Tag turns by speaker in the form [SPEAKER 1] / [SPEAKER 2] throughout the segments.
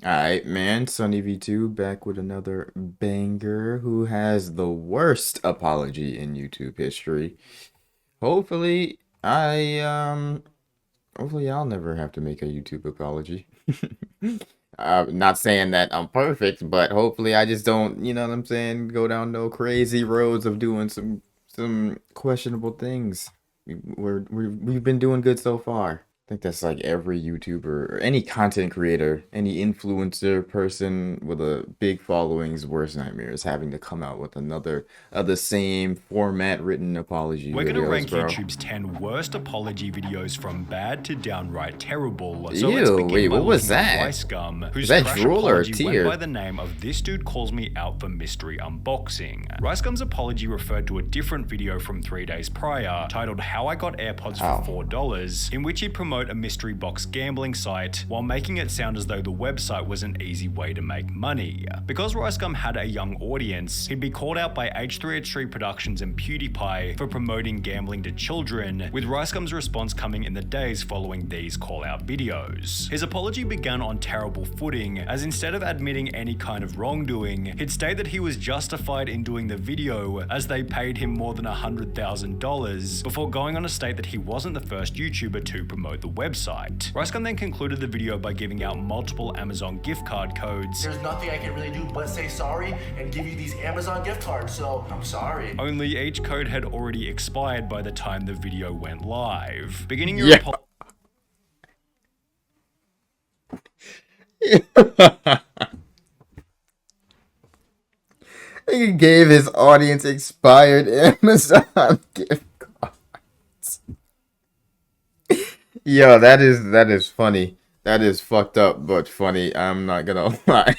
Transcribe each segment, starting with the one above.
[SPEAKER 1] Alright, man. Sunny V2 back with another banger. Who has the worst apology in YouTube history? Hopefully, hopefully I'll never have to make a YouTube apology. Not saying that I'm perfect, but hopefully I just don't, you know what I'm saying, go down no crazy roads of doing some questionable things. We've been doing good so far. I think that's like every YouTuber or any content creator, any influencer person with a big following's worst nightmare is having to come out with another of the same format written apology
[SPEAKER 2] We're going to
[SPEAKER 1] videos,
[SPEAKER 2] rank
[SPEAKER 1] bro.
[SPEAKER 2] YouTube's 10 worst apology videos from bad to downright terrible. So let's
[SPEAKER 1] Ew,
[SPEAKER 2] begin
[SPEAKER 1] wait,
[SPEAKER 2] by
[SPEAKER 1] what was
[SPEAKER 2] looking at
[SPEAKER 1] that?
[SPEAKER 2] Ricegum,
[SPEAKER 1] Is
[SPEAKER 2] whose
[SPEAKER 1] that
[SPEAKER 2] trash
[SPEAKER 1] drool or a
[SPEAKER 2] apology went by
[SPEAKER 1] tear?
[SPEAKER 2] the name of This Dude Calls Me Out for Mystery Unboxing. Ricegum's apology referred to a different video from 3 days prior, titled How I Got AirPods
[SPEAKER 1] Oh.
[SPEAKER 2] for $4, in which he'd promote a mystery box gambling site while making it sound as though the website was an easy way to make money. Because Ricegum had a young audience, he'd be called out by H3H3 Productions and PewDiePie for promoting gambling to children, with Ricegum's response coming in the days following these call-out videos. His apology began on terrible footing, as instead of admitting any kind of wrongdoing, he'd state that he was justified in doing the video as they paid him more than $100,000, before going on to state that he wasn't the first YouTuber to promote the website. Ricegum then concluded the video by giving out multiple Amazon gift card codes.
[SPEAKER 3] There's nothing I can really do but say sorry and give you these Amazon gift cards, so I'm sorry.
[SPEAKER 2] Only each code had already expired by the time the video went live. Beginning your
[SPEAKER 1] Yeah. He gave his audience expired Amazon gift cards. Yo, that is funny. That is fucked up, but funny. I'm not gonna lie.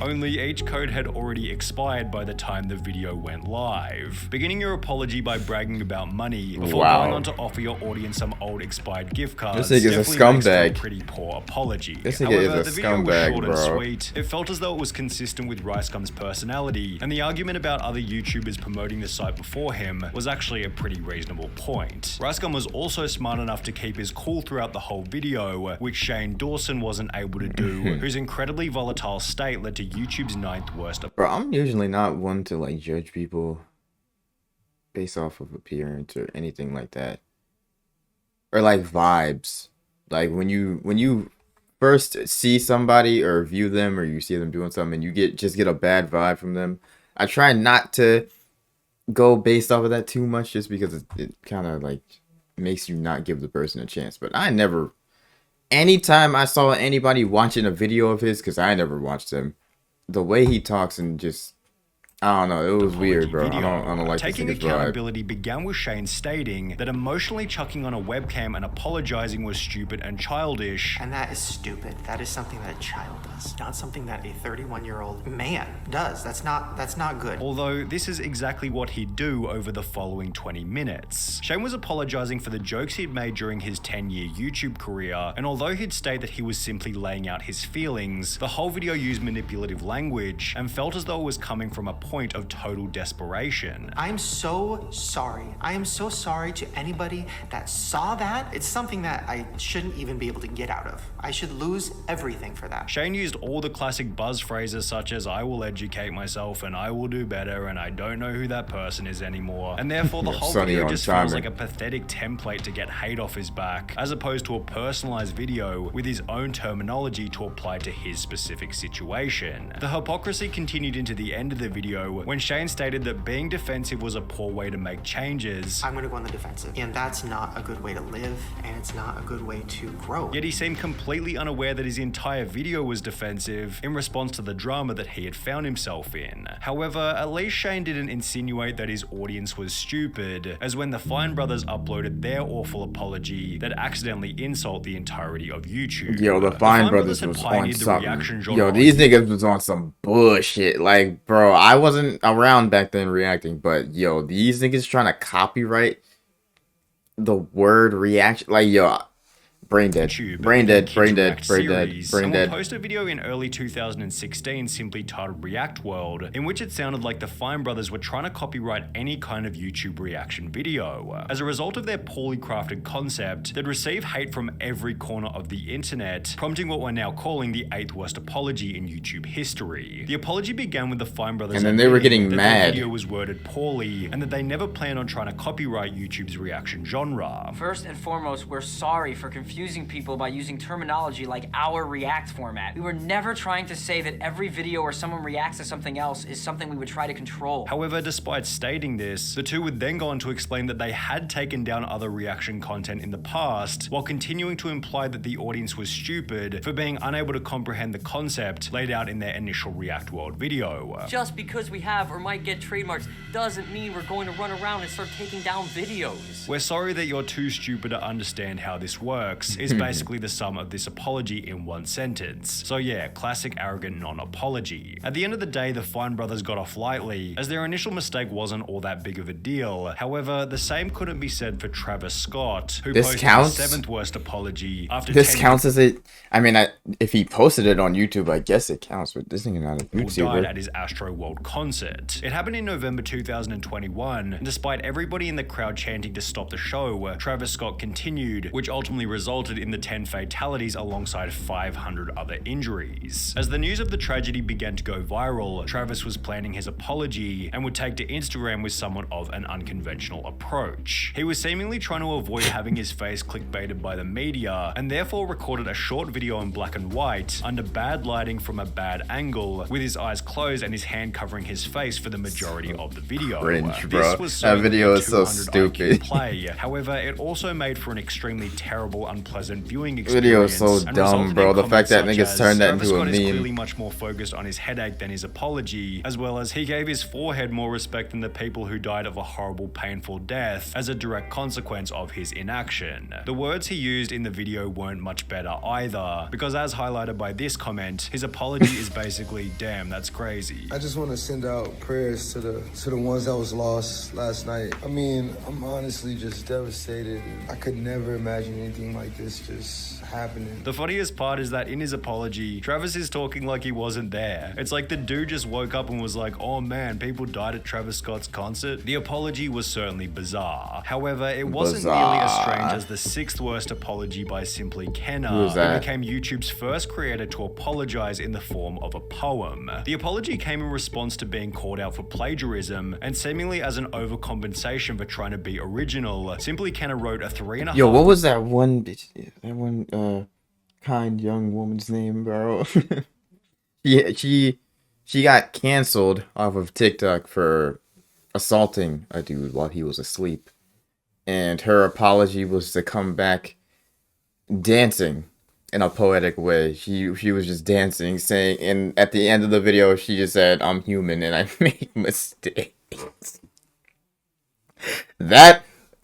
[SPEAKER 2] Only each code had already expired by the time the video went live. Beginning your apology by bragging about money before
[SPEAKER 1] Wow.
[SPEAKER 2] going on to offer your audience some old expired gift cards.
[SPEAKER 1] This nigga's a
[SPEAKER 2] definitely makes for
[SPEAKER 1] scumbag.
[SPEAKER 2] pretty poor apology.
[SPEAKER 1] This nigga is
[SPEAKER 2] However,
[SPEAKER 1] a
[SPEAKER 2] the video was
[SPEAKER 1] scumbag,
[SPEAKER 2] short and
[SPEAKER 1] bro.
[SPEAKER 2] sweet. It felt as though it was consistent with Ricegum's personality, and the argument about other YouTubers promoting the site before him was actually a pretty reasonable point. Ricegum was also smart enough to keep his cool throughout the whole video, which Shane Dawson wasn't able to do, whose incredibly volatile state led to YouTube's 9th worst.
[SPEAKER 1] Bro, I'm usually not one to like judge people based off of appearance or anything like that. Or like vibes. Like when you first see somebody or view them or you see them doing something and you just get a bad vibe from them, I try not to go based off of that too much just because it kind of like makes you not give the person a chance. But I never anytime I saw anybody watching a video of his, because I never watched him, the way he talks and just I don't know, it was weird, bro. I don't like
[SPEAKER 2] Taking
[SPEAKER 1] this nigga's vibe.
[SPEAKER 2] accountability began with Shane stating that emotionally chucking on a webcam and apologizing was stupid and childish.
[SPEAKER 4] And that is stupid. That is something that a child does, not something that a 31-year-old man does. That's not good.
[SPEAKER 2] Although this is exactly what he'd do over the following 20 minutes. Shane was apologizing for the jokes he'd made during his 10-year YouTube career, and although he'd state that he was simply laying out his feelings, the whole video used manipulative language and felt as though it was coming from a point of total desperation.
[SPEAKER 4] I'm so sorry. I am so sorry to anybody that saw that. It's something that I shouldn't even be able to get out of. I should lose everything for that.
[SPEAKER 2] Shane used all the classic buzz phrases such as I will educate myself and I will do better and I don't know who that person is anymore. And therefore the whole
[SPEAKER 1] Sonny
[SPEAKER 2] video
[SPEAKER 1] on
[SPEAKER 2] just feels
[SPEAKER 1] timing.
[SPEAKER 2] like a pathetic template to get hate off his back, as opposed to a personalized video with his own terminology to apply to his specific situation. The hypocrisy continued into the end of the video when Shane stated that being defensive was a poor way to make changes.
[SPEAKER 4] I'm gonna go on the defensive. And that's not a good way to live, and it's not a good way to grow.
[SPEAKER 2] Yet he seemed completely unaware that his entire video was defensive in response to the drama that he had found himself in. However, at least Shane didn't insinuate that his audience was stupid, as when the Fine brothers uploaded their awful apology that accidentally insult the entirety of YouTube.
[SPEAKER 1] Yo, the Fine Brothers
[SPEAKER 2] had
[SPEAKER 1] was on
[SPEAKER 2] pioneered the reaction
[SPEAKER 1] something.
[SPEAKER 2] genre
[SPEAKER 1] Yo,
[SPEAKER 2] on
[SPEAKER 1] these niggas was on some bullshit. Like, bro, I wasn't around back then reacting, but yo, these niggas trying to copyright the word reaction. Like, yo, Brain dead.
[SPEAKER 2] YouTube,
[SPEAKER 1] Brain
[SPEAKER 2] the
[SPEAKER 1] dead. Brain
[SPEAKER 2] Kids
[SPEAKER 1] dead.
[SPEAKER 2] React
[SPEAKER 1] Brain dead.
[SPEAKER 2] series,
[SPEAKER 1] Brain
[SPEAKER 2] and will
[SPEAKER 1] dead.
[SPEAKER 2] post a video in early 2016 simply titled React World, in which it sounded like the Fine brothers were trying to copyright any kind of YouTube reaction video. As a result of their poorly crafted concept, they'd receive hate from every corner of the internet, prompting what we're now calling the 8th worst apology in YouTube history. The apology began with the Fine brothers
[SPEAKER 1] And then they were
[SPEAKER 2] admitting
[SPEAKER 1] getting
[SPEAKER 2] that
[SPEAKER 1] mad.
[SPEAKER 2] their video was worded poorly and that they never planned on trying to copyright YouTube's reaction genre.
[SPEAKER 5] First and foremost, we're sorry for confusing people by using terminology like our React format. We were never trying to say that every video where someone reacts to something else is something we would try to control.
[SPEAKER 2] However, despite stating this, the two would then go on to explain that they had taken down other reaction content in the past, while continuing to imply that the audience was stupid for being unable to comprehend the concept laid out in their initial React World video.
[SPEAKER 5] Just because we have or might get trademarks doesn't mean we're going to run around and start taking down videos.
[SPEAKER 2] We're sorry that you're too stupid to understand how this works, is basically the sum of this apology in one sentence. So yeah, classic arrogant non-apology. At the end of the day, the Fine brothers got off lightly, as their initial mistake wasn't all that big of a deal. However, the same couldn't be said for Travis Scott, who
[SPEAKER 1] This
[SPEAKER 2] posted
[SPEAKER 1] counts?
[SPEAKER 2] the 7th worst apology after
[SPEAKER 1] This
[SPEAKER 2] 10
[SPEAKER 1] counts as it. I mean, if he posted it on YouTube, I guess it counts. But this nigga not a
[SPEAKER 2] people died
[SPEAKER 1] YouTuber.
[SPEAKER 2] at his Astro World concert. It happened in November 2021, and despite everybody in the crowd chanting to stop the show, Travis Scott continued, which ultimately resulted in the 10 fatalities alongside 500 other injuries. As the news of the tragedy began to go viral, Travis was planning his apology and would take to Instagram with somewhat of an unconventional approach. He was seemingly trying to avoid having his face clickbaited by the media, and therefore recorded a short video in black and white under bad lighting from a bad angle, with his eyes closed and his hand covering his face for the majority of the video.
[SPEAKER 1] Cringe, bro.
[SPEAKER 2] This was
[SPEAKER 1] That
[SPEAKER 2] certainly
[SPEAKER 1] video
[SPEAKER 2] a
[SPEAKER 1] is so
[SPEAKER 2] 200 IQ
[SPEAKER 1] stupid.
[SPEAKER 2] play. However, it also made for an extremely terrible, unpleasant viewing experience.
[SPEAKER 1] Video is so
[SPEAKER 2] and
[SPEAKER 1] dumb,
[SPEAKER 2] resulted
[SPEAKER 1] bro.
[SPEAKER 2] in
[SPEAKER 1] The fact
[SPEAKER 2] comments
[SPEAKER 1] that
[SPEAKER 2] such
[SPEAKER 1] niggas
[SPEAKER 2] as,
[SPEAKER 1] turned that
[SPEAKER 2] Travis
[SPEAKER 1] into a
[SPEAKER 2] Scott is
[SPEAKER 1] meme.
[SPEAKER 2] clearly much more focused on his headache than his apology, as well as he gave his forehead more respect than the people who died of a horrible, painful death as a direct consequence of his inaction. The words he used in the video weren't much better either, because as highlighted by this comment, his apology is basically, damn, that's crazy.
[SPEAKER 6] I just want to send out prayers to the ones that was lost last night. I mean, I'm honestly just devastated. I could never imagine anything like this just happening.
[SPEAKER 2] The funniest part is that in his apology, Travis is talking like he wasn't there. It's like the dude just woke up and was like, oh man, people died at Travis Scott's concert. The apology was certainly bizarre. However, it wasn't nearly as strange as the 6th worst apology by Simply Kenna,
[SPEAKER 1] Who was
[SPEAKER 2] who
[SPEAKER 1] that?
[SPEAKER 2] became YouTube's first creator to apologize in the form of a poem. The apology came in response to being called out for plagiarism, and seemingly as an overcompensation for trying to be original, Simply Kenna wrote a 3.5.
[SPEAKER 1] Yo, what was that one bitch? That one kind young woman's name, bro? she got canceled off of TikTok for assaulting a dude while he was asleep, and her apology was to come back dancing in a poetic way. She was just dancing, saying, and at the end of the video, she just said, "I'm human and I make mistakes."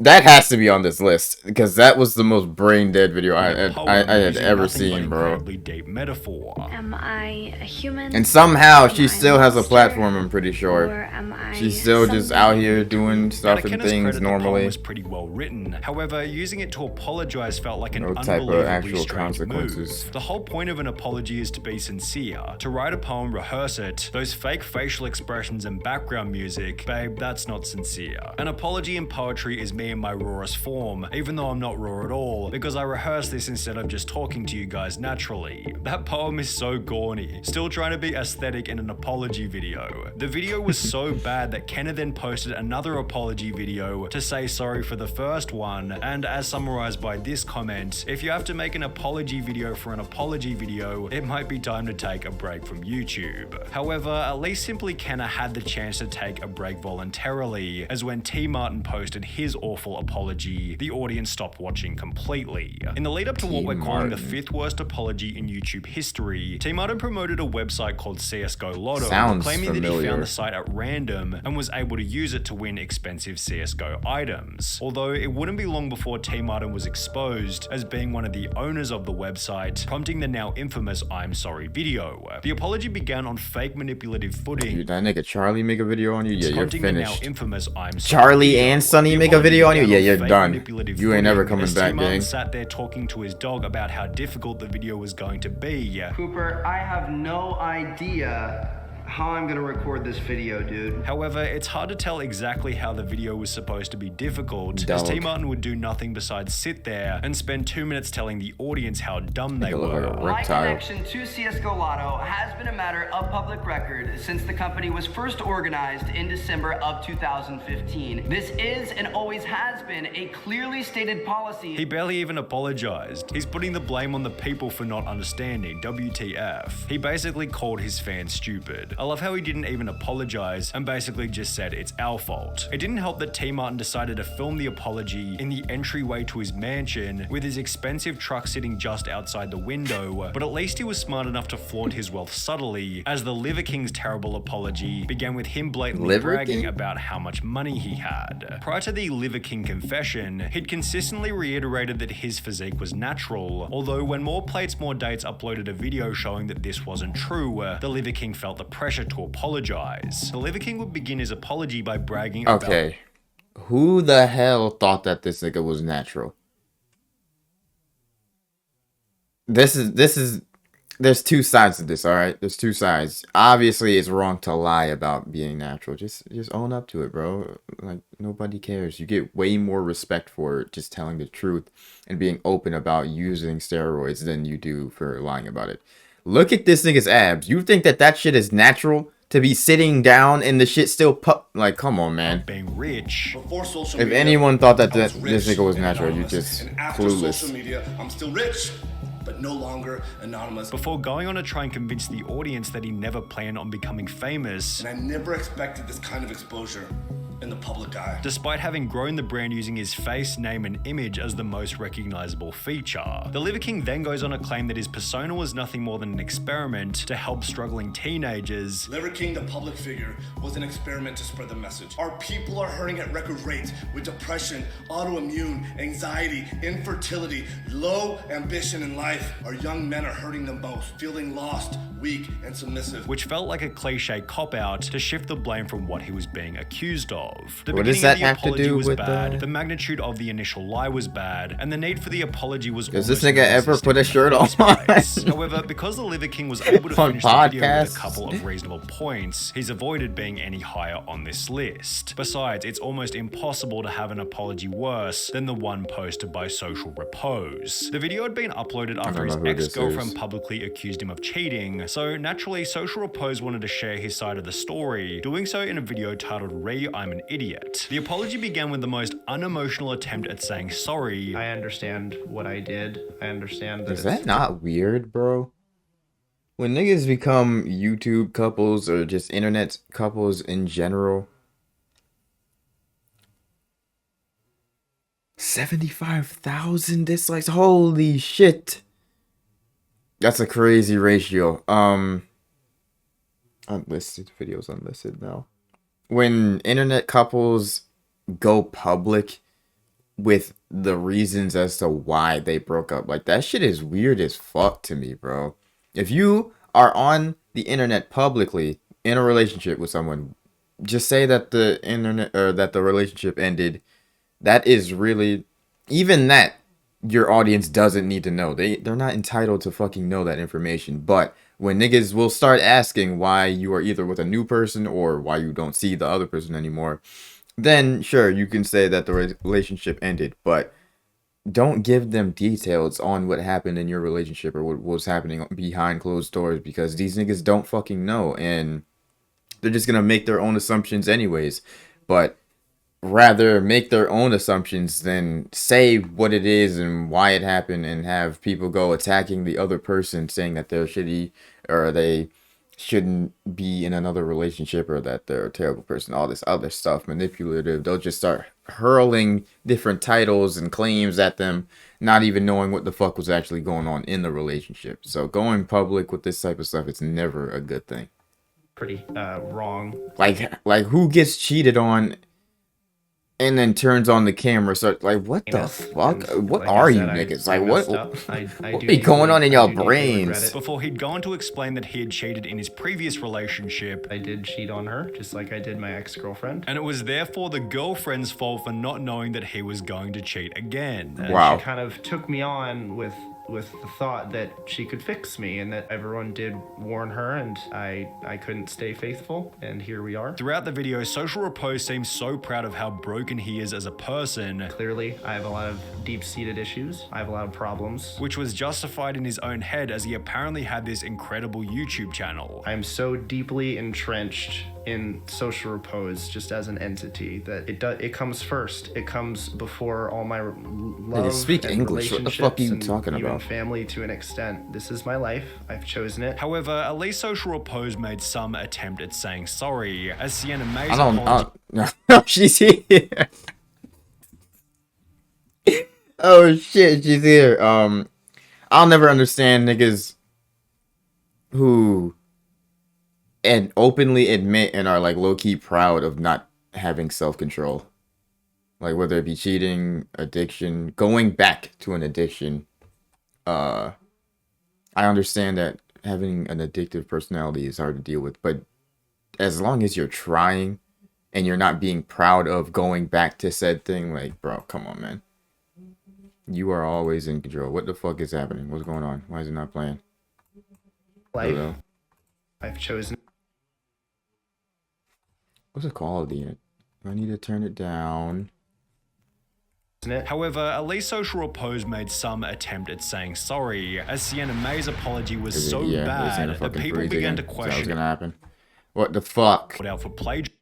[SPEAKER 1] That has to be on this list, because that was the most brain dead video I had ever seen, bro.
[SPEAKER 2] Deep metaphor.
[SPEAKER 7] Am I a human?
[SPEAKER 1] And somehow
[SPEAKER 7] Am
[SPEAKER 1] she
[SPEAKER 7] I
[SPEAKER 1] still
[SPEAKER 7] a
[SPEAKER 1] has a
[SPEAKER 7] monster?
[SPEAKER 1] platform, I'm pretty
[SPEAKER 7] Or
[SPEAKER 1] sure.
[SPEAKER 7] am I
[SPEAKER 1] She's still just
[SPEAKER 7] something
[SPEAKER 1] out here
[SPEAKER 7] in
[SPEAKER 1] doing
[SPEAKER 7] between?
[SPEAKER 1] stuff
[SPEAKER 2] To
[SPEAKER 1] and
[SPEAKER 2] Kenna's
[SPEAKER 1] things
[SPEAKER 2] credit, the poem
[SPEAKER 1] normally.
[SPEAKER 2] was pretty well written. However, using it to apologize felt like an
[SPEAKER 1] No type of
[SPEAKER 2] unbelievably
[SPEAKER 1] actual
[SPEAKER 2] strange
[SPEAKER 1] consequences.
[SPEAKER 2] move. The whole point of an apology is to be sincere. To write a poem, rehearse it. Those fake facial expressions and background music, babe, that's not sincere. An apology in poetry is me in my rawest form, even though I'm not raw at all, because I rehearse this instead of just talking to you guys naturally. That poem is so corny. Still trying to be aesthetic in an apology video. The video was so bad that Kenna then posted another apology video to say sorry for the first one, and as summarized by this comment, if you have to make an apology video for an apology video, it might be time to take a break from YouTube. However, at least Simply Kenna had the chance to take a break voluntarily, as when T Martin posted his awful apology, the audience stopped watching completely. In the lead up to what we're calling the 5th worst apology in YouTube history, T Martin promoted a website called CSGO Lotto,
[SPEAKER 1] Sounds
[SPEAKER 2] claiming that he
[SPEAKER 1] familiar.
[SPEAKER 2] found the site at random and was able to use it to win expensive CSGO items. Although it wouldn't be long before T Martin was exposed as being one of the owners of the website, prompting the now infamous I'm sorry video. The apology began on fake manipulative footing.
[SPEAKER 1] Dude, that nigga Charlie make a video on you? Yeah, you're
[SPEAKER 2] Prompting the now
[SPEAKER 1] finished.
[SPEAKER 2] infamous I'm sorry
[SPEAKER 1] Charlie
[SPEAKER 2] video.
[SPEAKER 1] and Sonny
[SPEAKER 2] The
[SPEAKER 1] make a
[SPEAKER 2] apology
[SPEAKER 1] video on you,
[SPEAKER 2] down
[SPEAKER 1] yeah,
[SPEAKER 2] on
[SPEAKER 1] you're
[SPEAKER 2] fake
[SPEAKER 1] done.
[SPEAKER 2] manipulative
[SPEAKER 1] You ain't never
[SPEAKER 2] footing
[SPEAKER 1] coming
[SPEAKER 2] as
[SPEAKER 1] back,
[SPEAKER 2] T. Martin
[SPEAKER 1] gang.
[SPEAKER 2] sat there talking to his dog about how difficult the video was going to be.
[SPEAKER 8] Cooper, I have no idea how I'm gonna record this video, dude.
[SPEAKER 2] However, it's hard to tell exactly how the video was supposed to be difficult, as T.
[SPEAKER 1] Dog.
[SPEAKER 2] Martin would do nothing besides sit there and spend 2 minutes telling the audience how dumb they
[SPEAKER 1] Make it look
[SPEAKER 2] were.
[SPEAKER 1] like a
[SPEAKER 8] My
[SPEAKER 1] reptile.
[SPEAKER 8] connection to CSGO Lotto has been a matter of public record since the company was first organized in December of 2015. This is and always has been a clearly stated policy.
[SPEAKER 2] He barely even apologized. He's putting the blame on the people for not understanding. WTF. He basically called his fans stupid. I love how he didn't even apologize and basically just said it's our fault. It didn't help that T. Martin decided to film the apology in the entryway to his mansion with his expensive truck sitting just outside the window, but at least he was smart enough to flaunt his wealth subtly, as the Liver King's terrible apology began with him blatantly
[SPEAKER 1] Liver
[SPEAKER 2] bragging
[SPEAKER 1] King?
[SPEAKER 2] about how much money he had. Prior to the Liver King confession, he'd consistently reiterated that his physique was natural, although when More Plates More Dates uploaded a video showing that this wasn't true, the Liver King felt the pressure to apologize. The Liver King would begin his apology by bragging about—
[SPEAKER 1] Okay. Who the hell thought that this nigga was natural? This is there's two sides to this, all right? There's two sides. Obviously, it's wrong to lie about being natural. Just own up to it, bro. Like, nobody cares. You get way more respect for just telling the truth and being open about using steroids than you do for lying about it. Look at this nigga's abs. You think that shit is natural? To be sitting down and the shit still like, come on, man.
[SPEAKER 2] being rich.
[SPEAKER 9] Before social
[SPEAKER 1] If
[SPEAKER 9] media,
[SPEAKER 1] anyone thought that
[SPEAKER 9] I was
[SPEAKER 1] this
[SPEAKER 9] rich
[SPEAKER 1] nigga was
[SPEAKER 9] and
[SPEAKER 1] natural, you
[SPEAKER 9] anonymous.
[SPEAKER 1] just
[SPEAKER 9] And after
[SPEAKER 1] clueless.
[SPEAKER 9] social media, I'm still rich, but no longer anonymous.
[SPEAKER 2] Before going on to try and convince the audience that he never planned on becoming famous,
[SPEAKER 9] And I never expected this kind of exposure in the public eye.
[SPEAKER 2] despite having grown the brand using his face, name, and image as the most recognizable feature. The Liver King then goes on to claim that his persona was nothing more than an experiment to help struggling teenagers.
[SPEAKER 9] Liver King, the public figure, was an experiment to spread the message. Our people are hurting at record rates with depression, autoimmune, anxiety, infertility, low ambition in life. Our young men are hurting the most, feeling lost, weak, and submissive.
[SPEAKER 2] Which felt like a cliche cop-out to shift the blame from what he was being accused of. The
[SPEAKER 1] What does
[SPEAKER 2] beginning
[SPEAKER 1] that
[SPEAKER 2] of the
[SPEAKER 1] have to
[SPEAKER 2] apology
[SPEAKER 1] do
[SPEAKER 2] was
[SPEAKER 1] with,
[SPEAKER 2] bad, the magnitude of the initial lie was bad, and the need for the apology was
[SPEAKER 1] Does this
[SPEAKER 2] almost
[SPEAKER 1] nigga ever
[SPEAKER 2] non-existent
[SPEAKER 1] put a
[SPEAKER 2] in the
[SPEAKER 1] shirt on?
[SPEAKER 2] first place. However, because the Liver King was able to
[SPEAKER 1] On
[SPEAKER 2] finish the video with
[SPEAKER 1] podcasts?
[SPEAKER 2] a couple of reasonable points, he's avoided being any higher on this list. Besides, it's almost impossible to have an apology worse than the one posted by Social Repose. The video had been uploaded after his
[SPEAKER 1] know who this
[SPEAKER 2] ex-girlfriend
[SPEAKER 1] is.
[SPEAKER 2] publicly accused him of cheating, so naturally Social Repose wanted to share his side of the story, doing so in a video titled I'm an Idiot. The apology began with the most unemotional attempt at saying sorry.
[SPEAKER 8] I understand what I did. I understand that
[SPEAKER 1] Is that not weird, bro? When niggas become YouTube couples or just internet couples in general. 75,000 dislikes. Holy shit. That's a crazy ratio. Unlisted videos unlisted now. When internet couples go public with the reasons as to why they broke up, like, that shit is weird as fuck to me, bro. If you are on the internet publicly in a relationship with someone, just say that the internet or that the relationship ended. That is really, even that, your audience doesn't need to know. They're not entitled to fucking know that information. But when niggas will start asking why you are either with a new person or why you don't see the other person anymore, then sure, you can say that the relationship ended, but don't give them details on what happened in your relationship or what was happening behind closed doors, because these niggas don't fucking know, and they're just gonna make their own assumptions anyways. But rather make their own assumptions than say what it is and why it happened, and have people go attacking the other person saying that they're shitty or they shouldn't be in another relationship or that they're a terrible person, all this other stuff, manipulative. They'll just start hurling different titles and claims at them, not even knowing what the fuck was actually going on in the relationship. So going public with this type of stuff, it's never a good thing.
[SPEAKER 8] pretty wrong.
[SPEAKER 1] Like who gets cheated on and then turns on the camera. So like, what the fuck? What
[SPEAKER 10] like I
[SPEAKER 1] are you
[SPEAKER 10] said,
[SPEAKER 1] niggas?
[SPEAKER 10] I
[SPEAKER 1] Like,
[SPEAKER 10] messed up. I
[SPEAKER 1] what
[SPEAKER 10] do
[SPEAKER 1] be going on in your
[SPEAKER 10] deeply regret
[SPEAKER 1] brains?
[SPEAKER 10] it.
[SPEAKER 2] Before he'd go on to explain that he had cheated in his previous relationship.
[SPEAKER 10] I did cheat on her, just like I did my ex-girlfriend.
[SPEAKER 2] And it was therefore the girlfriend's fault for not knowing that he was going to cheat again.
[SPEAKER 1] Wow.
[SPEAKER 10] She kind of took me on with the thought that she could fix me, and that everyone did warn her, and I couldn't stay faithful, and here we are.
[SPEAKER 2] Throughout the video, Social Repose seems so proud of how broken he is as a person.
[SPEAKER 10] Clearly, I have a lot of deep-seated issues. I have a lot of problems.
[SPEAKER 2] Which was justified in his own head, as he apparently had this incredible YouTube channel.
[SPEAKER 10] I'm so deeply entrenched in Social Repose just as an entity that it comes first. It comes before all my love
[SPEAKER 1] speak
[SPEAKER 10] and
[SPEAKER 1] English. What the fuck are you
[SPEAKER 10] relationships
[SPEAKER 1] talking
[SPEAKER 10] and even
[SPEAKER 1] about?
[SPEAKER 10] family to an extent. This is my life. I've chosen it.
[SPEAKER 2] However, at least Social Repose made some attempt at saying sorry, as Sienna May's
[SPEAKER 1] No, she's here. Oh shit, she's here. I'll never understand niggas who and openly admit and are like low-key proud of not having self-control. Like whether it be cheating, addiction, going back to an addiction. I understand that having an addictive personality is hard to deal with, but as long as you're trying and you're not being proud of going back to said thing, like, bro, come on, man. You are always in control. What the fuck is happening? What's going on? Why is it not playing?
[SPEAKER 10] Life.
[SPEAKER 1] Hello?
[SPEAKER 10] I've chosen.
[SPEAKER 1] What's the quality in it? I need to turn it down.
[SPEAKER 2] However, at least Social Repose made some attempt at saying sorry, as Sienna May's apology was so bad that people began to question
[SPEAKER 1] what's gonna happen. What the fuck?
[SPEAKER 2] Put out for plagiarism.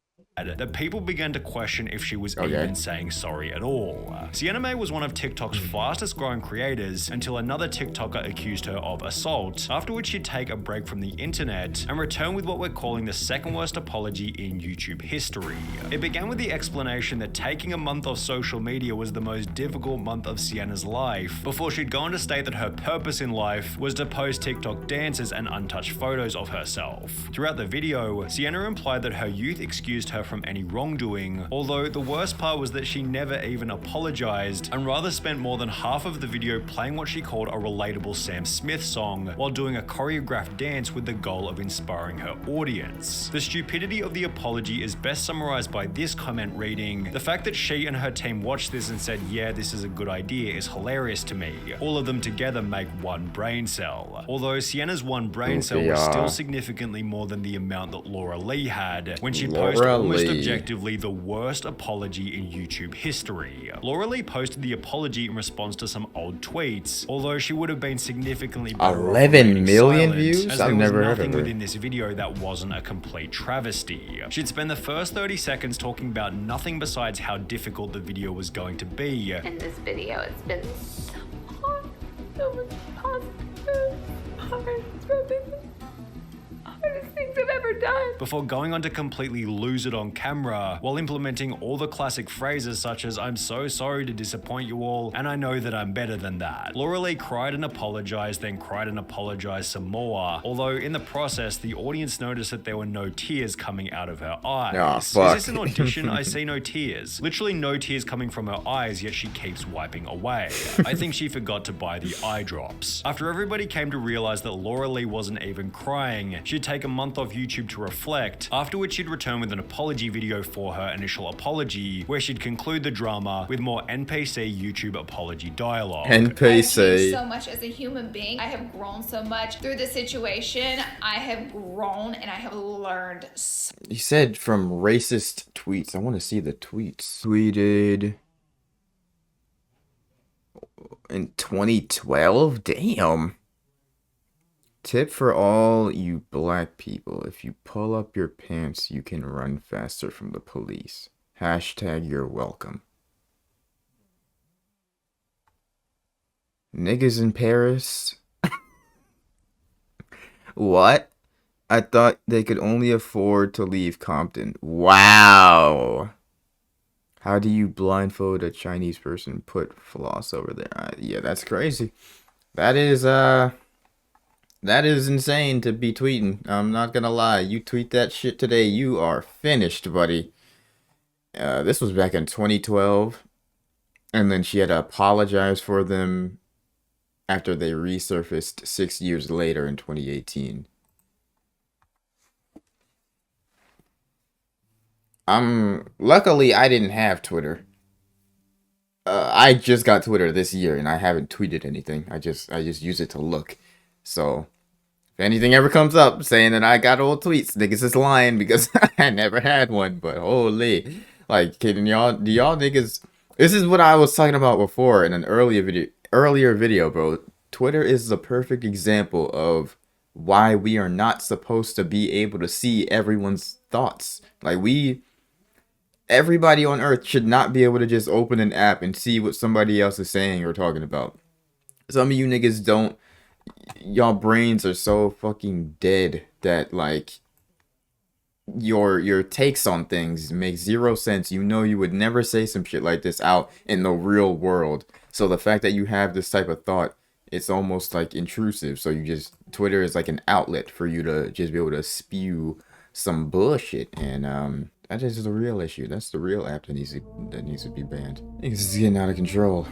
[SPEAKER 2] That people began to question if she was even saying sorry at all. Sienna May was one of TikTok's fastest growing creators until another TikToker accused her of assault, after which she'd take a break from the internet and return with what we're calling the second worst apology in YouTube history. It began with the explanation that taking a month off social media was the most difficult month of Sienna's life, before she'd go on to state that her purpose in life was to post TikTok dances and untouched photos of herself. Throughout the video, Sienna implied that her youth excused her from any wrongdoing, although the worst part was that she never even apologized and rather spent more than half of the video playing what she called a relatable Sam Smith song while doing a choreographed dance with the goal of inspiring her audience. The stupidity of the apology is best summarized by this comment reading, "The fact that she and her team watched this and said, yeah, this is a good idea is hilarious to me. All of them together make one brain cell." Although Sienna's one brain cell was still significantly more than the amount that Laura Lee had when she posted almost objectively the worst apology in YouTube history. Laura Lee posted the apology in response to some old tweets, although she would have been significantly better
[SPEAKER 1] 11 million
[SPEAKER 2] silent,
[SPEAKER 1] views?
[SPEAKER 2] as
[SPEAKER 1] I've
[SPEAKER 2] there was
[SPEAKER 1] never heard
[SPEAKER 2] nothing
[SPEAKER 1] of her.
[SPEAKER 2] within this video that wasn't a complete travesty. She'd spend the first 30 seconds talking about nothing besides how difficult the video was going to be.
[SPEAKER 7] In this video, it's been so hard, so much positive, hard, it's probably the hardest things I've ever done.
[SPEAKER 2] Before going on to completely lose it on camera, while implementing all the classic phrases such as "I'm so sorry to disappoint you all, and I know that I'm better than that." Laura Lee cried and apologized, then cried and apologized some more, although in the process, the audience noticed that there were no tears coming out of her eyes.
[SPEAKER 1] Oh, fuck.
[SPEAKER 2] Is this an audition? I see no tears. Literally no tears coming from her eyes, yet she keeps wiping away. I think she forgot to buy the eye drops. After everybody came to realize that Laura Lee wasn't even crying, she'd take a month off YouTube to reflect, after which she'd return with an apology video for her initial apology, where she'd conclude the drama with more NPC YouTube apology dialogue.
[SPEAKER 7] I've
[SPEAKER 1] NPC.
[SPEAKER 7] changed so much as a human being. I have grown so much through this situation. I have grown and I have learned so
[SPEAKER 1] He said from racist tweets. I want to see the tweets. Tweeted in 2012? Damn. Tip for all you black people. If you pull up your pants, you can run faster from the police. Hashtag you're welcome. Niggas in Paris? What? I thought they could only afford to leave Compton. Wow. How do you blindfold a Chinese person, put floss over there? Yeah, that's crazy. That is insane to be tweeting. I'm not gonna lie. You tweet that shit today, you are finished, buddy. This was back in 2012, and then she had to apologize for them after they resurfaced 6 years later in 2018. Luckily I didn't have Twitter. I just got Twitter this year and I haven't tweeted anything. I just use it to look. So if anything ever comes up saying that I got old tweets, niggas is lying because I never had one. But holy, like, do y'all niggas? This is what I was talking about before in an earlier video, bro. Twitter is the perfect example of why we are not supposed to be able to see everyone's thoughts. Like, everybody on earth should not be able to just open an app and see what somebody else is saying or talking about. Some of you niggas don't. Y'all brains are so fucking dead that, like, your takes on things make zero sense. You know you would never say some shit like this out in the real world. So the fact that you have this type of thought, it's almost like intrusive. So Twitter is like an outlet for you to just be able to spew some bullshit. And that is the real issue. That's the real app that needs to be banned. This is getting out of control.